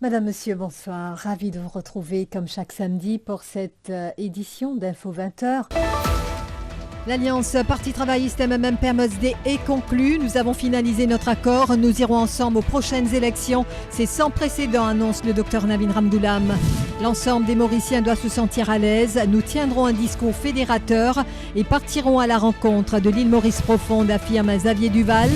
Madame, Monsieur, bonsoir. Ravi de vous retrouver comme chaque samedi pour cette édition d'Info 20h. L'Alliance Parti travailliste MMM-PMSD est conclue. Nous avons finalisé notre accord. Nous irons ensemble aux prochaines élections. C'est sans précédent, annonce le docteur Navin Ramgoolam. L'ensemble des Mauriciens doit se sentir à l'aise. Nous tiendrons un discours fédérateur et partirons à la rencontre de l'île Maurice profonde, affirme Xavier Duval.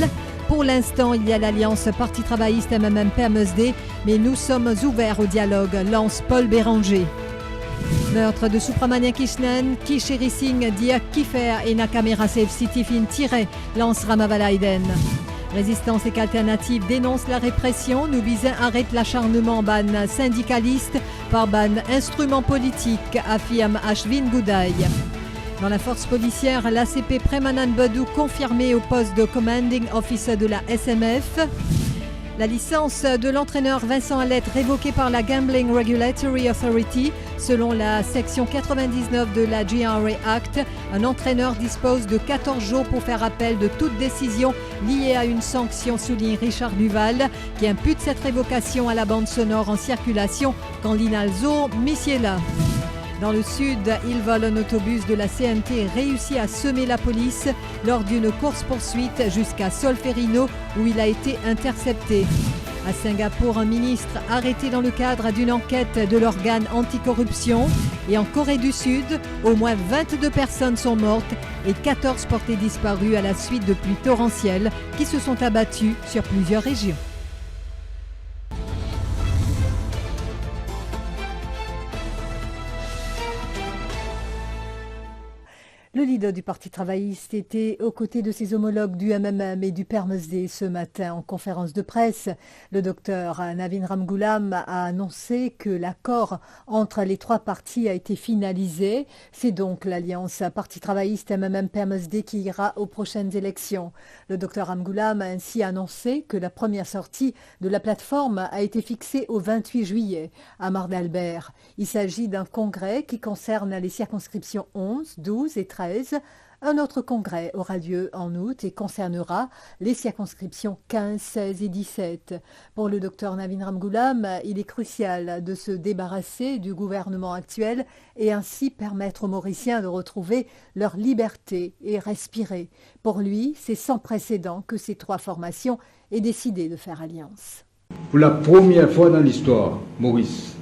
Pour l'instant, il y a l'Alliance Parti travailliste MMM-PMSD, mais nous sommes ouverts au dialogue, lance Paul Béranger. Meurtre de Supramania Krishnan, Kisheri Singh, Dia Kifer et Nakamera Safe City Fin tiré, lance Ramavalaiden. Résistance et Alternative dénonce la répression. Noubizin arrête l'acharnement ban syndicaliste par ban instrument politique, affirme Ashwin Goudaï. Dans la force policière, l'ACP Premanan Badou confirmé au poste de Commanding Officer de la SMF. La licence de l'entraîneur Vincent Alette révoquée par la Gambling Regulatory Authority. Selon la section 99 de la GRA Act, un entraîneur dispose de 14 jours pour faire appel de toute décision liée à une sanction, souligne Richard Duval, qui impute cette révocation à la bande sonore en circulation quand l'Inalzo Missiela. Dans le sud, il vole un autobus de la CNT et réussit à semer la police lors d'une course-poursuite jusqu'à Solferino où il a été intercepté. À Singapour, un ministre arrêté dans le cadre d'une enquête de l'organe anticorruption. Et en Corée du Sud, au moins 22 personnes sont mortes et 14 portées disparues à la suite de pluies torrentielles qui se sont abattues sur plusieurs régions. Le leader du Parti travailliste était aux côtés de ses homologues du MMM et du PERMSD ce matin en conférence de presse. Le docteur Navin Ramgoolam a annoncé que l'accord entre les trois partis a été finalisé. C'est donc l'Alliance Parti travailliste MMM-PERMSD qui ira aux prochaines élections. Le docteur Ramgoolam a ainsi annoncé que la première sortie de la plateforme a été fixée au 28 juillet à Mar-d'Albert. Il s'agit d'un congrès qui concerne les circonscriptions 11, 12 et 13. Un autre congrès aura lieu en août et concernera les circonscriptions 15, 16 et 17. Pour le docteur Navin Ramgoolam, il est crucial de se débarrasser du gouvernement actuel et ainsi permettre aux Mauriciens de retrouver leur liberté et respirer. Pour lui, c'est sans précédent que ces trois formations aient décidé de faire alliance. Pour la première fois dans l'histoire, Maurice,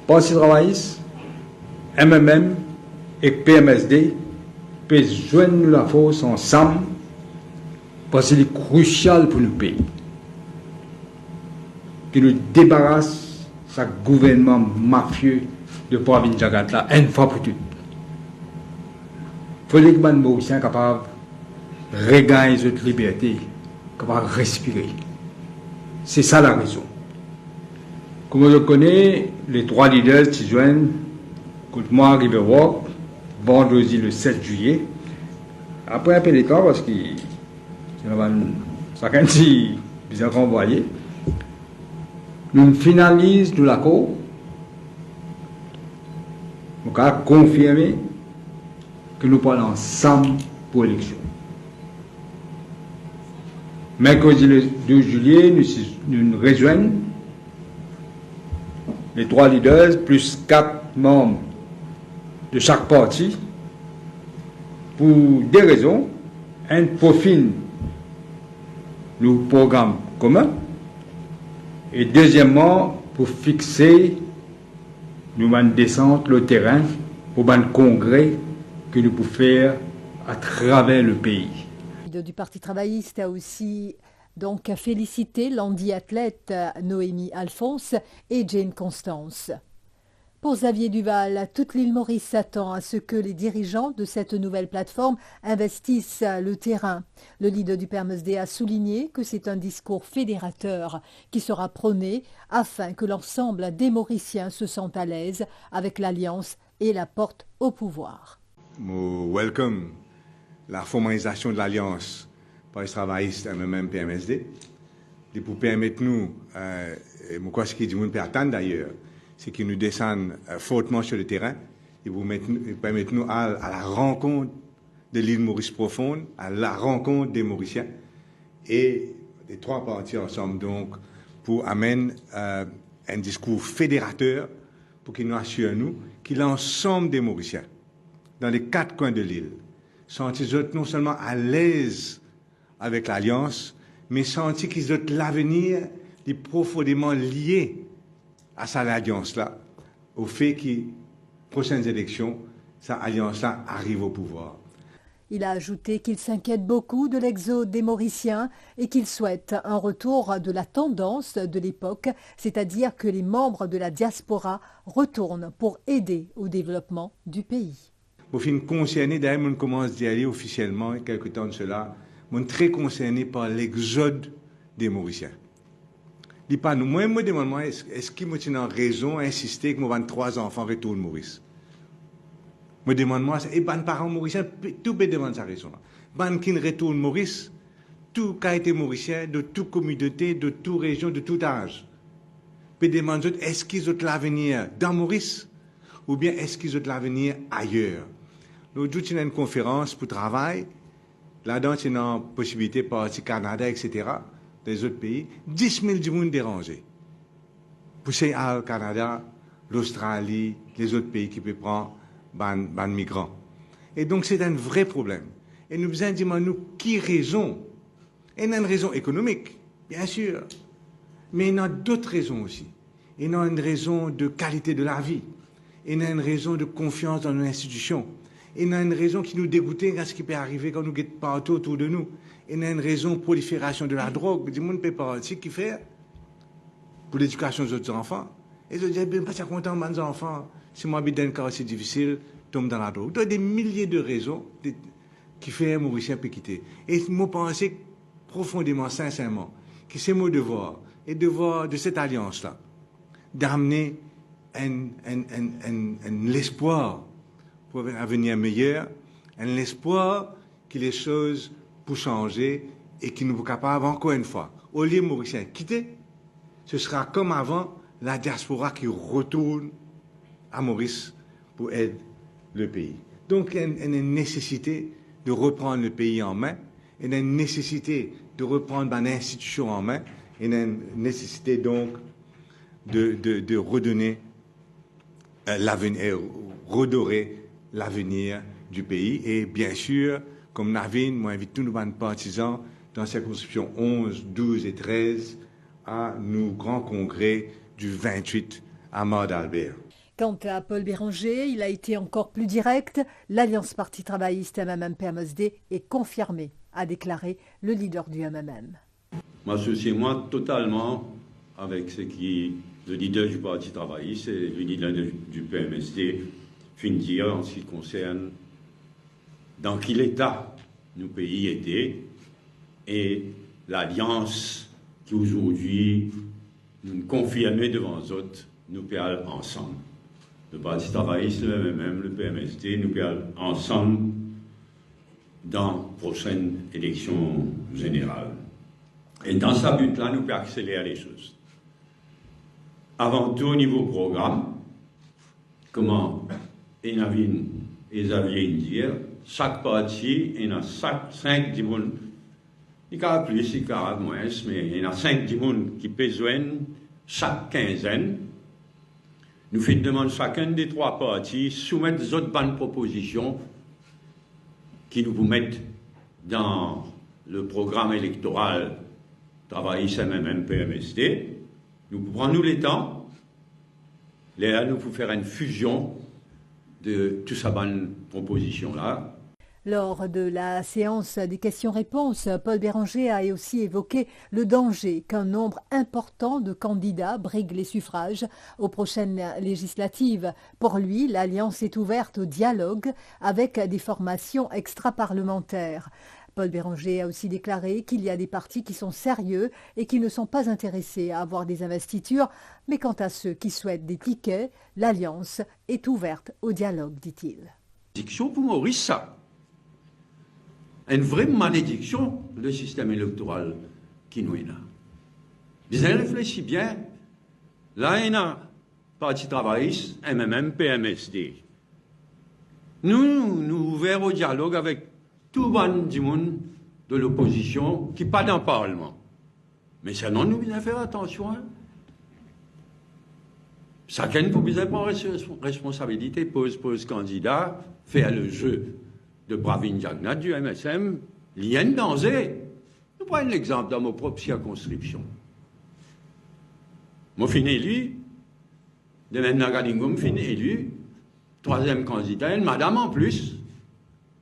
Parti travailliste, MMM et PMSD peut joindre la force ensemble parce qu'il est crucial pour nos pays. Que nous débarrasse ce gouvernement mafieux de Pravin Jagat une fois pour toutes. Il faut que les Mauriciens soient capables de regagner cette liberté, capables de respirer. C'est ça la raison. Comme on le connaît, les trois leaders qui joignent, contre moi, Riverwalk, vendredi le 7 juillet, après un peu d'écart, parce que chacun dit bizarre envoyé, nous finalisons l'accord, nous avons confirmé que nous parlons ensemble pour l'élection. Mercredi le 12 juillet, nous rejoignons les trois leaders plus 4 membres de chaque parti pour des raisons. Un profil le programme commun et deuxièmement pour fixer nous allons descendre le terrain pour un congrès que nous pouvons faire à travers le pays. Le leader du Parti travailliste a aussi donc félicité l'handi-athlète Noémie Alphonse et Jane Constance. Pour Xavier Duval, toute l'île Maurice s'attend à ce que les dirigeants de cette nouvelle plateforme investissent le terrain. Le leader du PMSD a souligné que c'est un discours fédérateur qui sera prôné afin que l'ensemble des Mauriciens se sentent à l'aise avec l'Alliance et la porte au pouvoir. Welcome la formalisation de l'Alliance par les travaillistes MMM PMSD. Et pour permettre nous, ce qui dit nous peut attendre d'ailleurs, c'est qu'ils nous descendent fortement sur le terrain et vous permettre nous à la rencontre de l'île Maurice profonde, à la rencontre des Mauriciens et les trois parties ensemble donc pour amener un discours fédérateur pour qu'il nous assure nous que l'ensemble des Mauriciens dans les quatre coins de l'île sentent non seulement à l'aise avec l'Alliance, mais sentent qu'ils ont l'avenir est profondément lié à cette alliance-là, au fait que les prochaines élections, cette alliance-là arrive au pouvoir. Il a ajouté qu'il s'inquiète beaucoup de l'exode des Mauriciens et qu'il souhaite un retour de la tendance de l'époque, c'est-à-dire que les membres de la diaspora retournent pour aider au développement du pays. Au fin concerné, d'ailleurs, on commence d'y aller officiellement, quelque temps de cela, on est très concerné par l'exode des Mauriciens. Moi, je me demande, est-ce qu'il y a raison d'insister que mon 23 enfants retournent Maurice? Je me demande, et les parents mauriciens, tout peut demander sa raison. Les qui retournent Maurice, tout qui a été mauricien, de toute communauté, de toute région, de tout âge, peut demander, est-ce qu'ils ont l'avenir dans Maurice ou bien est-ce qu'ils ont l'avenir ailleurs? L'autre jour, il y a une conférence pour travail, là-dedans, il y a une possibilité de partir au Canada, etc., des autres pays, 10 000 du monde dérangés. Pour c'est au Canada, l'Australie, les autres pays qui peuvent prendre des migrants. Et donc, c'est un vrai problème. Et nous devons demander, qui raison? Il y a une raison économique, bien sûr, mais il y a d'autres raisons aussi. Il y a une raison de qualité de la vie. Il y a une raison de confiance dans nos institutions. Il y a une raison qui nous dégoûte à ce qui peut arriver quand nous guettons partout autour de nous. Il y a une raison de prolifération de la drogue. Du monde ne peut pas ce qu'il fait pour l'éducation des autres enfants. Et je dis, bien, pas si content, mes enfants, si moi j'habite dans un quartier difficile, tombe dans la drogue. Il y a des milliers de raisons qui font un Mauricien peut quitter. Et moi, je pense profondément, sincèrement, que c'est mon devoir, et devoir de cette alliance-là, d'amener l'espoir pour un avenir meilleur, un espoir que les choses pour changer et que nous sommes capables, encore une fois, au lieu Mauricien quitter, ce sera comme avant la diaspora qui retourne à Maurice pour aider le pays. Donc, il y a une nécessité de reprendre le pays en main, il y a une nécessité de reprendre l'institution en main, il y a une nécessité donc de redonner l'avenir, redorer l'avenir du pays. Et bien sûr, comme Navin, moi j'invite tous nos partisans dans la circonscription 11, 12 et 13 à nos grands congrès du 28 à Mort-d'Albert. Quant à Paul Béranger, il a été encore plus direct. L'Alliance Parti travailliste MMM-PMSD est confirmée, a déclaré le leader du MMM. M'associe-moi totalement avec ce qui le leader du Parti travailliste et le leader du PMSD fin dire en ce qui concerne dans quel état nos pays étaient et l'alliance qui aujourd'hui nous confirme devant les autres, nous parlons ensemble. Le Parti travailliste, le MMM, le PMSD, nous parlons ensemble dans la prochaine élection générale. Et dans ce but-là, nous pouvons accélérer les choses. Avant tout, au niveau programme, comment Enavin et Xavier dire, chaque parti, il y a 5 dimones, il y a plus, il y a moins, mais il y a 5 dimones qui besoin chaque quinzaine. Nous faisons demande chacun des 3 partis soumettre des autres bonnes propositions qui nous mettent dans le programme électoral travailliste MMM PMSD. Nous prenons le temps, là nous pouvons faire une fusion de toutes ces bonnes propositions-là. Lors de la séance des questions-réponses, Paul Béranger a aussi évoqué le danger qu'un nombre important de candidats brigue les suffrages aux prochaines législatives. Pour lui, l'Alliance est ouverte au dialogue avec des formations extra-parlementaires. Paul Béranger a aussi déclaré qu'il y a des partis qui sont sérieux et qui ne sont pas intéressés à avoir des investitures, mais quant à ceux qui souhaitent des tickets, l'Alliance est ouverte au dialogue, dit-il. Malédiction pour Maurice, ça. Une vraie malédiction, le système électoral qui nous est là. Vous avez réfléchi bien. Là, il y a un parti travailliste, MMM, PMSD. Nous ouverts au dialogue avec tout le monde de l'opposition qui n'est pas dans le Parlement. Mais sinon, nous devons faire attention. Hein. Chacun peut bien prendre responsabilité, pose candidat, faire le jeu de Pravin Jagnat du MSM, il y a un danger. Nous prenons l'exemple dans mon propre circonscription. Moi, je suis élu, de même Nagadingum, je suis élu, troisième candidat, une madame en plus,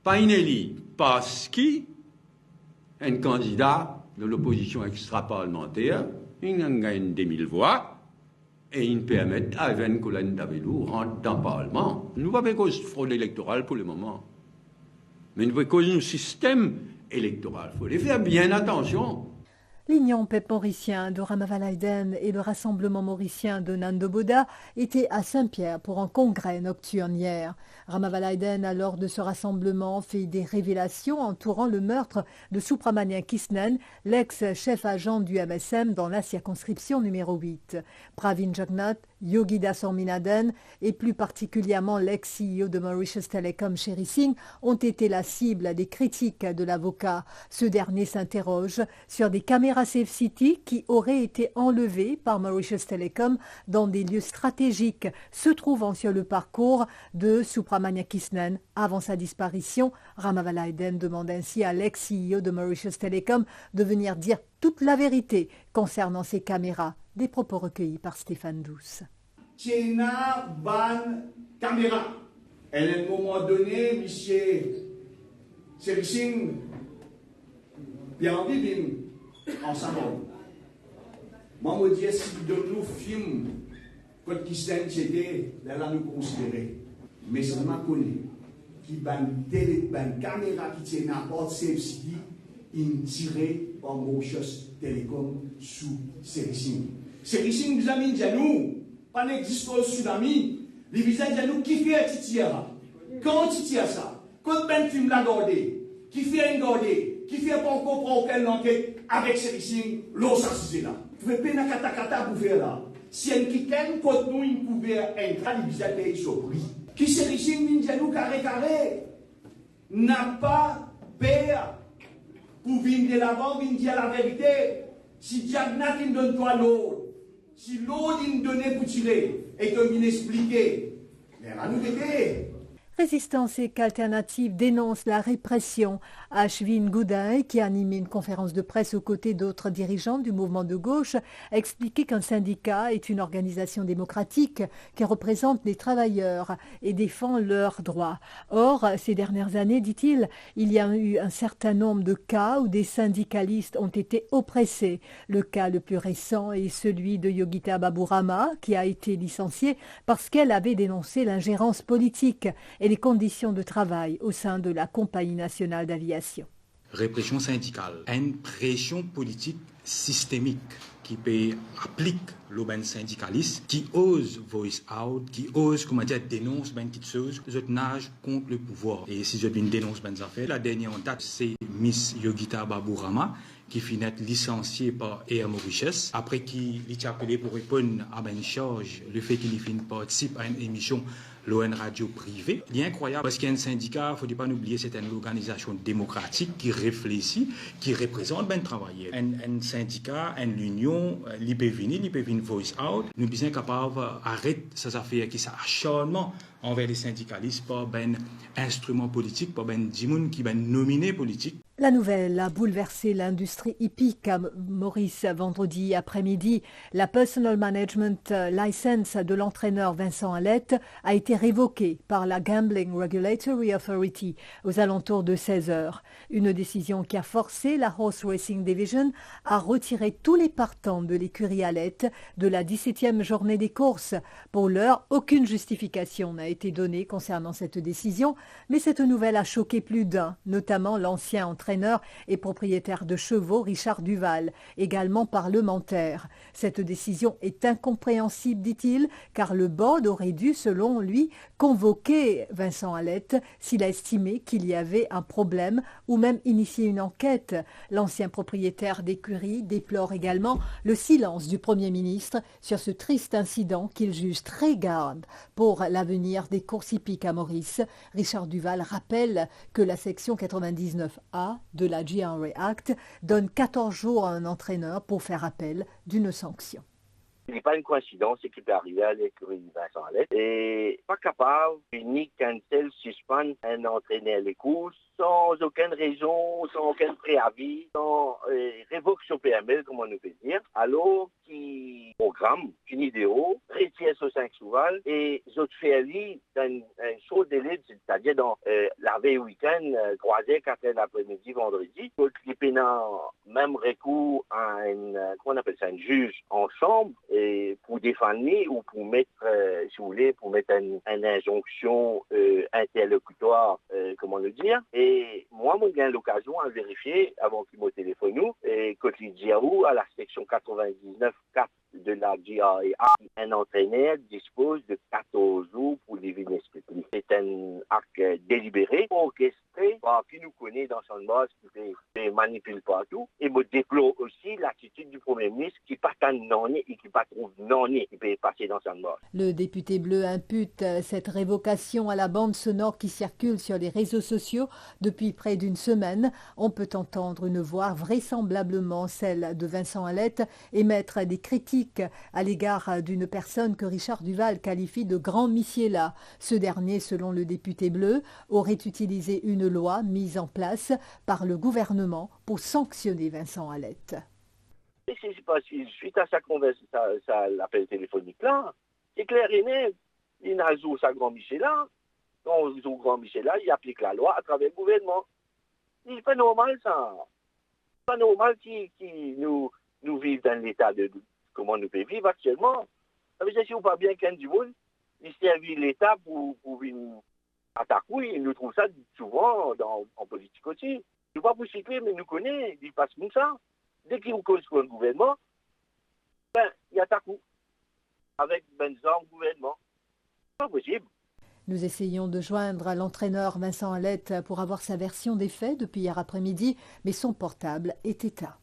pas une élue, parce qu'un candidat de l'opposition extra-parlementaire, il a gagné des 1000 voix, et il permet à Evan Colin Davidou rentre dans le Parlement. Nous n'avons pas cause de fraude électorale pour le moment. Mais nous avons cause du système électoral. Il faut les faire bien attention. L'Union PEP mauricien de Ramavalaiden et le Rassemblement mauricien de Nando Boda étaient à Saint-Pierre pour un congrès nocturne hier. Ramavalaiden, lors de ce rassemblement, fait des révélations entourant le meurtre de Supramanian Kisnen, l'ex-chef agent du MSM dans la circonscription numéro 8. Pravin Jagnat, Yogita Sorminaden et plus particulièrement l'ex-CEO de Mauritius Telecom, Sherry Singh, ont été la cible des critiques de l'avocat. Ce dernier s'interroge sur des caméras Safe City qui auraient été enlevées par Mauritius Telecom dans des lieux stratégiques se trouvant sur le parcours de Supramanian Kisnen avant sa disparition. Ramavalaiden demande ainsi à l'ex-CEO de Mauritius Telecom de venir dire toute la vérité concernant ces caméras. Des propos recueillis par Stéphane Douce. Tchena ban caméra. À un moment donné, monsieur Sering Pierre-Henri vient ensemble. Moi, je dis, si de nous film, quand Kisnen c'était, là, nous considérer. Mais seulement connaît qui ban caméra qui tient n'importe Safe City, il tiré par Mauritius Telecom sous Sering. Sering, nous amis, nous, pas n'existe pas au tsunami, les visages de nous, qui fait Titia? Quand Titia ça? Quand ben film l'a gardé, qui fait un gardé, qui fait pas comprendre quelle enquête avec Sering, l'eau s'assise là. Vous pouvez pas kata pour faire là. Si un qui ken contre nous, il pouvait entrer, les visages de surpris. Qui Sering, nous, carré, n'a pas peur pour venir de l'avant, venir dire la vérité. Si Jagnat ne donne pas l'eau, si l'eau ne donne pour tirer, et que il expliquer, mais à nous aider. Résistance et qu'Alternative dénonce la répression. Ashwin Goudaï, qui a animé une conférence de presse aux côtés d'autres dirigeants du mouvement de gauche, a expliqué qu'un syndicat est une organisation démocratique qui représente les travailleurs et défend leurs droits. Or, ces dernières années, dit-il, il y a eu un certain nombre de cas où des syndicalistes ont été oppressés. Le cas le plus récent est celui de Yogita Baburama, qui a été licenciée parce qu'elle avait dénoncé l'ingérence politique et les conditions de travail au sein de la Compagnie nationale d'aviation. Répression syndicale, une pression politique systémique qui applique l'aubaine syndicaliste, qui ose voice out, qui ose, dénonce ben petites choses, je nage contre le pouvoir. Et si je dénonce ben affaires, la dernière en date, c'est Miss Yogita Baburama, qui finit licenciée par Air Mauritius, après qu'il est appelé pour répondre à une charge, le fait qu'il participe à une émission l'ON radio privée. Il est incroyable parce qu'il y a un syndicat, il ne faut pas oublier, c'est une organisation démocratique qui réfléchit, qui représente ben travailleurs. Un syndicat, une union, l'IPVIN voice out, nous sommes bien capables d'arrêter ces affaires qui sont acharnement envers les syndicalistes par ben instrument politique, par ben dimoun qui ben nominé politique. La nouvelle a bouleversé l'industrie hippique à Maurice vendredi après-midi. La Personal Management License de l'entraîneur Vincent Alette a été révoquée par la Gambling Regulatory Authority aux alentours de 16 heures. Une décision qui a forcé la Horse Racing Division à retirer tous les partants de l'écurie Alette de la 17e journée des courses. Pour l'heure, aucune justification n'a été donnée concernant cette décision, mais cette nouvelle a choqué plus d'un, notamment l'ancien entraîneur et propriétaire de chevaux Richard Duval, également parlementaire. Cette décision est incompréhensible, dit-il, car le board aurait dû, selon lui, convoquer Vincent Alette s'il a estimé qu'il y avait un problème ou même initier une enquête. L'ancien propriétaire d'écurie déplore également le silence du Premier ministre sur ce triste incident qu'il juge très grave pour l'avenir des courses hippiques à Maurice. Richard Duval rappelle que la section 99A de la GRA Act donne 14 jours à un entraîneur pour faire appel d'une sanction. Ce n'est pas une coïncidence, c'est qu'il est arrivé à l'écurie de Vincent Alette et pas capable ni cancel, suspendre un entraîneur les courses sans aucune raison, sans aucun préavis, sans révocation PML, comme on peut dire, alors qui programme une idéo, retire ce 5 souvales et autres fait dans un chaud délai, c'est-à-dire dans la veille week-end, croisé 4 heures l'après-midi, vendredi, pour qu'il y ait même recours à un juge en chambre et pour défendre ou pour mettre, si vous voulez, pour mettre une injonction interlocutoire, comment le dire. Et moi, j'ai eu l'occasion à vérifier, avant qu'il me téléphone nous, et quand il dit à la section 99.4 de la GRA, un entraîneur dispose de 14 jours pour les vignes spécifiques. C'est un acte délibéré, orchestré, par qui nous connaît dans son base, qui manipule partout. Et me déplore aussi l'attitude du Premier ministre qui pas tant non-né et qui pas trouve non-né qui peut passer dans son base. Le député bleu impute cette révocation à la bande sonore qui circule sur les réseaux sociaux depuis près d'une semaine. On peut entendre une voix vraisemblablement celle de Vincent Alette émettre des critiques à l'égard d'une personne que Richard Duval qualifie de grand missiéla. Ce dernier, selon le député bleu, aurait utilisé une loi mise en place par le gouvernement pour sanctionner Vincent Alette. Et c'est pas suite à l'appel téléphonique là, c'est clair et net. Il a joué sa grand missiéla. Quand on joue grand missiéla, il applique la loi à travers le gouvernement. C'est pas normal ça. C'est pas normal qu'il nous vivent dans l'état de comment nous pouvons vivre actuellement. Ça veut dire si on pas bien qu'un du monde, il servit l'État pour une attaque. Oui, nous trouvons ça souvent en politique aussi. Nous pas pour cycler, mais nous connaissons, il passe comme ça. Dès qu'il cause pour le gouvernement, il attaque avec Benzan gouvernement. C'est pas possible. Nous essayons de joindre l'entraîneur Vincent Alette pour avoir sa version des faits depuis hier après-midi, mais son portable est éteint.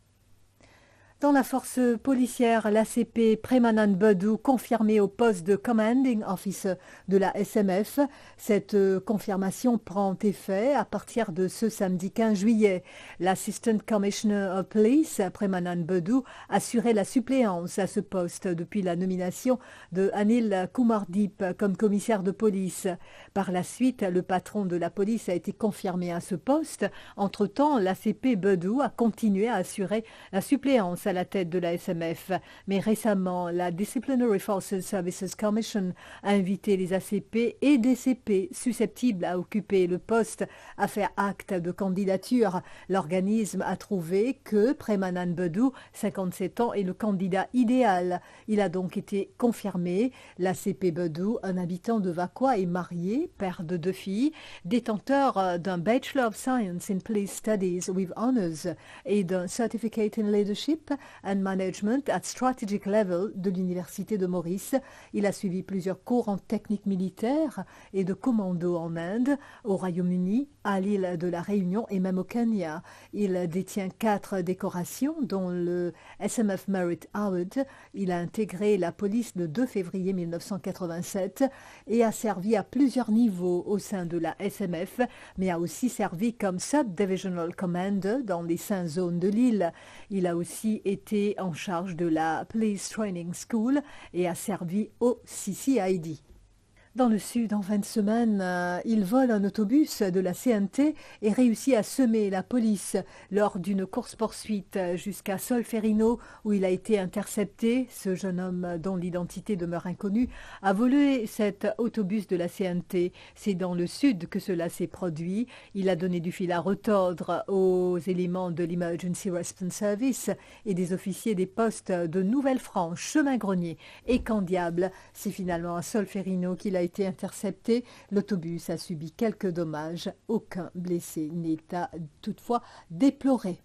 Dans la force policière, l'ACP Premanan Bedou confirmé au poste de Commanding Officer de la SMF. Cette confirmation prend effet à partir de ce samedi 15 juillet. L'Assistant Commissioner of Police, Premanan Bedou, assurait la suppléance à ce poste depuis la nomination de Anil Kumardip comme commissaire de police. Par la suite, le patron de la police a été confirmé à ce poste. Entre-temps, l'ACP Bedou a continué à assurer la suppléance à la tête de la SMF. Mais récemment, la Disciplinary Forces Services Commission a invité les ACP et DCP susceptibles à occuper le poste à faire acte de candidature. L'organisme a trouvé que Premanan Bedou, 57 ans, est le candidat idéal. Il a donc été confirmé. L'ACP Bedou, un habitant de Vakwa, est marié, père de 2 filles, détenteur d'un Bachelor of Science in Police Studies with Honors et d'un Certificate in Leadership and Management at Strategic Level de l'Université de Maurice. Il a suivi plusieurs cours en technique militaire et de commando en Inde, au Royaume-Uni, à l'île de la Réunion et même au Kenya. Il détient 4 décorations, dont le SMF Merit Award. Il a intégré la police le 2 février 1987 et a servi à plusieurs niveaux au sein de la SMF, mais a aussi servi comme Sub-Divisional Commander dans les 5 zones de l'île. Il a aussi été en charge de la Police Training School et a servi au CCID. Dans le sud, en 20 semaines, il vole un autobus de la CNT et réussit à semer la police lors d'une course-poursuite jusqu'à Solferino où il a été intercepté. Ce jeune homme, dont l'identité demeure inconnue, a volé cet autobus de la CNT. C'est dans le sud que cela s'est produit. Il a donné du fil à retordre aux éléments de l'Emergency Response Service et des officiers des postes de Nouvelle-France, Chemin-Grenier et Candiable. C'est finalement à Solferino qu'il a été intercepté. L'autobus a subi quelques dommages. Aucun blessé n'est toutefois déploré.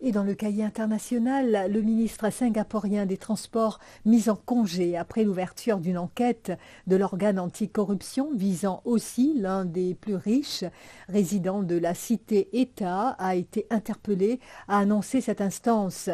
Et dans le cahier international, le ministre singapourien des Transports mis en congé après l'ouverture d'une enquête de l'organe anticorruption visant aussi l'un des plus riches résidents de la cité-État a été interpellé, a annoncé cette instance.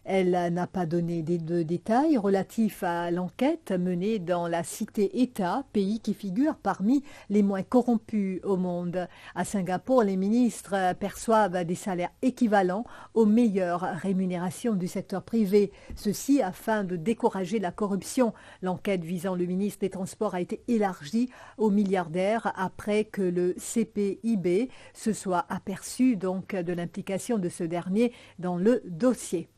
Elle n'a pas donné de détails relatifs à l'enquête menée dans la cité-État, pays qui figure parmi les moins corrompus au monde. À Singapour, les ministres perçoivent des salaires équivalents aux meilleures rémunérations du secteur privé. Ceci afin de décourager la corruption. L'enquête visant le ministre des Transports a été élargie aux milliardaires après que le CPIB se soit aperçu donc de l'implication de ce dernier dans le dossier.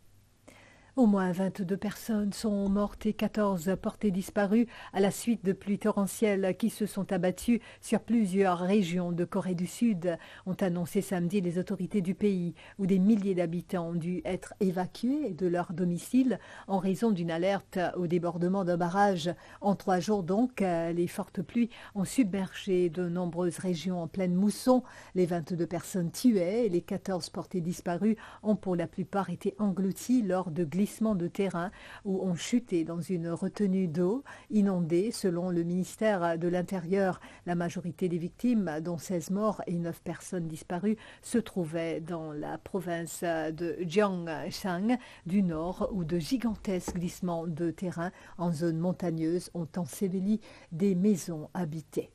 Au moins 22 personnes sont mortes et 14 portées disparues à la suite de pluies torrentielles qui se sont abattues sur plusieurs régions de Corée du Sud, ont annoncé samedi les autorités du pays, où des milliers d'habitants ont dû être évacués de leur domicile en raison d'une alerte au débordement d'un barrage. En 3 jours donc, les fortes pluies ont submergé de nombreuses régions en pleine mousson. Les 22 personnes tuées et les 14 portées disparues ont pour la plupart été englouties lors de glissements de terrain ou ont chuté dans une retenue d'eau inondée selon le ministère de l'Intérieur. La majorité des victimes, dont 16 morts et 9 personnes disparues, se trouvaient dans la province de Gyeongsang du Nord où de gigantesques glissements de terrain en zone montagneuse ont enseveli des maisons habitées.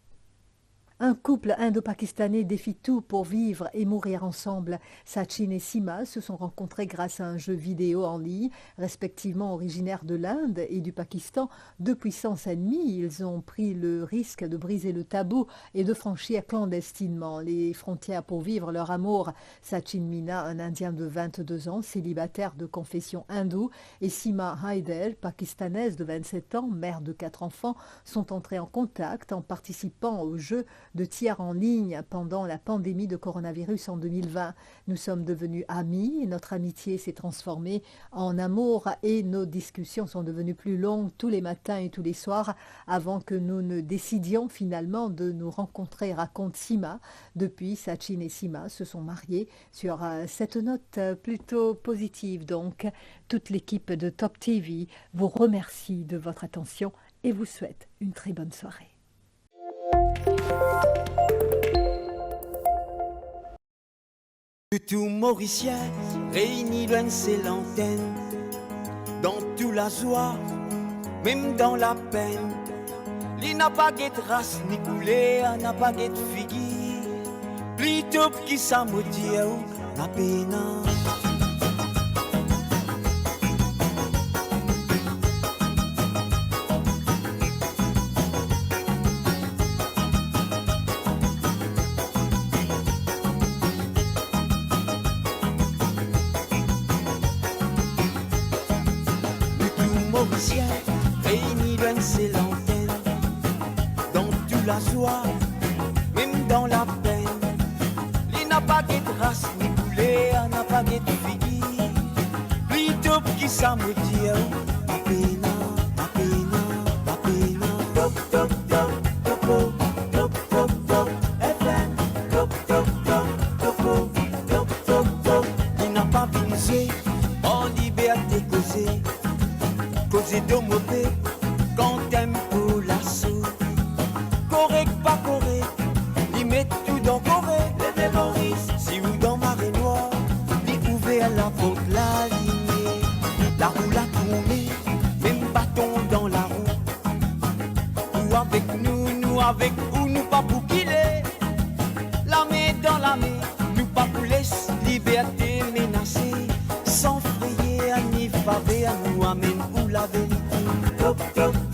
Un couple indo-pakistanais défie tout pour vivre et mourir ensemble. Sachin et Sima se sont rencontrés grâce à un jeu vidéo en ligne, respectivement originaires de l'Inde et du Pakistan. 2 puissances ennemies, ils ont pris le risque de briser le tabou et de franchir clandestinement les frontières pour vivre leur amour. Sachin Meena, un Indien de 22 ans, célibataire de confession hindoue, et Sima Haider, pakistanaise de 27 ans, mère de 4 enfants, sont entrés en contact en participant au jeu de tiers en ligne pendant la pandémie de coronavirus en 2020. Nous sommes devenus amis et notre amitié s'est transformée en amour et nos discussions sont devenues plus longues tous les matins et tous les soirs avant que nous ne décidions finalement de nous rencontrer, raconte Sima. Depuis, Sachin et Sima se sont mariés sur cette note plutôt positive. Donc, toute l'équipe de Top TV vous remercie de votre attention et vous souhaite une très bonne soirée. Tout Mauricien réuni loin ses lanternes, dans tout la joie, même dans la peine. Il n'a pas de race ni couleur, n'a pas de figure, plutôt qui ça me dit la peine. Réunis loin ses lanternes, dans toute la joie, même dans la peine. Il n'a pas de race ni couleur, n'a pas de figure, plutôt qui ça me dit la peine, la peine, la peine. Top, top, top, topo, top, top, top, FM, top, top, top, topo, top, top, top. Il n'a pas visé, en liberté causée. Causer de mauvais quand t'aimes pour l'assaut. Correct, pas correct, il met avec nous, nous avec ou nous pas pour qu'il est. La main dans la main, nous pas pour laisser liberté menacée. Sans frayer, ni faver, à nous amène où la vérité. Top, top.